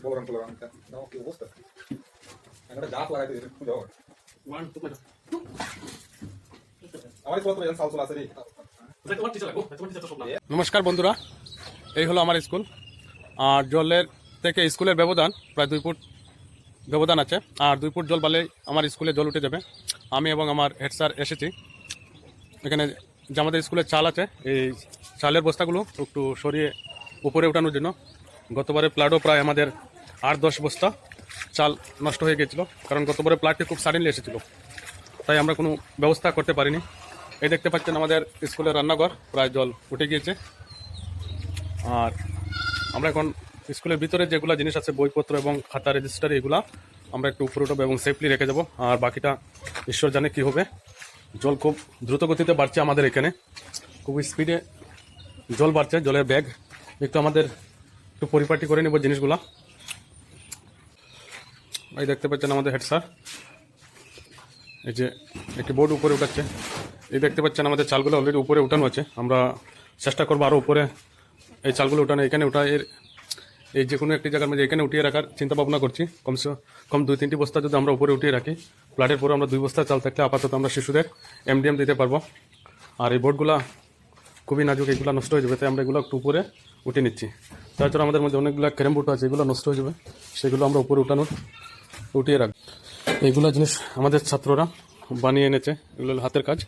বলরাম টলরাম নাও কি অবস্থা একটা গাছ লাগাইতে দিতে পূজা হয় আমার ছোট ছোট সালসুল আছে রে নমস্কার বন্ধুরা, এই হলো আমার স্কুল। আর জলের থেকে স্কুলের ব্যবধান প্রায় 2 ফুট ব্যবধান আছে। আর 2 ফুট জল বালেই আমার স্কুলে জল উঠে যাবে। আমি এবং আমার হেড স্যার এসেছি এখানে। যে আমাদের স্কুলের চাল আছে, এই চালের বস্তাগুলো একটু সরিয়ে উপরে ওঠানোর জন্য। গতবারে প্লাডও প্রায় আমাদের 8-10 বস্তা চাল নষ্ট হয়ে গেছিলো, কারণ গতবারে প্লাডটি খুব সাডেনলি এসেছিলো, তাই আমরা কোনো ব্যবস্থা করতে পারিনি। এই দেখতে পাচ্ছেন আমাদের স্কুলের রান্নাঘর প্রায় জল উঠে গিয়েছে। আর আমরা এখন স্কুলের ভিতরে যেগুলো জিনিস আছে, বইপত্র এবং খাতা রেজিস্টার, এগুলা আমরা একটু উপরে উঠবো এবং সেফলি রেখে যাবো। আর বাকিটা ঈশ্বর জানে কি হবে। জল খুব দ্রুত গতিতে বাড়ছে আমাদের এখানে, খুব স্পিডে জল বাড়ছে। জলের ব্যাগ একটু আমাদের একটু পরিপাটি করে নেব জিনিসগুলা। এই দেখতে পাচ্ছেন আমাদের হেড স্যার এই যে একটি বোর্ড উপরে উঠাচ্ছে। এই দেখতে পাচ্ছেন আমাদের চালগুলো অলরেডি উপরে উঠানো আছে। আমরা চেষ্টা করবো আরও উপরে এই চালগুলো উঠানো, এখানে উঠা এই যে কোনো একটি জায়গার মধ্যে এখানে উঠিয়ে রাখার চিন্তা ভাবনা করছি। কমসে কম 2-3টি বস্তা যদি আমরা উপরে উঠিয়ে রাখি, প্লাটের পরে আমরা 2 বস্তা চাল থাকলে আপাতত আমরা শিশুদের MDM দিতে পারবো। আর এই বোর্ডগুলা খুবই নাজুক, এগুলো নষ্ট হয়ে যাবে, তাই আমরা এগুলো একটু উপরে উঠে নিচ্ছি। তাছাড়া আমাদের মধ্যে অনেকগুলো ক্যারেম বোর্ড আছে, এগুলো নষ্ট হয়ে যাবে, সেগুলো আমরা উপরে উঠিয়ে রাখবো। এইগুলো জিনিস আমাদের ছাত্ররা বানিয়ে এনেছে, এগুলো হাতের কাজ।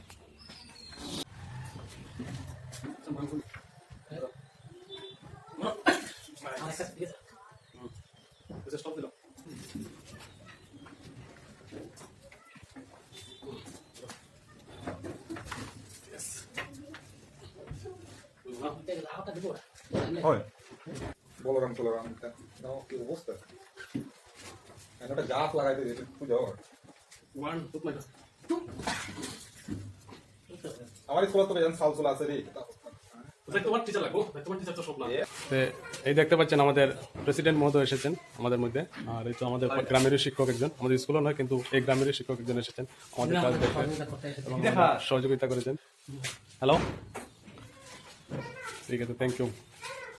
হয় বলরাম টলরাম নাও কি অবস্থা একটা গাছ লাগাইতে দিতে পূজা হয় আমার ছোট ছোট সালসুল আছে রে। এই দেখতে পাচ্ছেন আমাদের প্রেসিডেন্ট মহোদয় এসেছেন আমাদের মধ্যে। আর এই তো আমাদের গ্রামেরই শিক্ষক একজন, আমাদের স্কুলও নয় কিন্তু এই গ্রামেরই শিক্ষক একজন এসেছেন আমাদের কাজ দেখতে এবং সহযোগিতা করেছেন। হ্যালো, ঠিক আছে, থ্যাংক ইউ।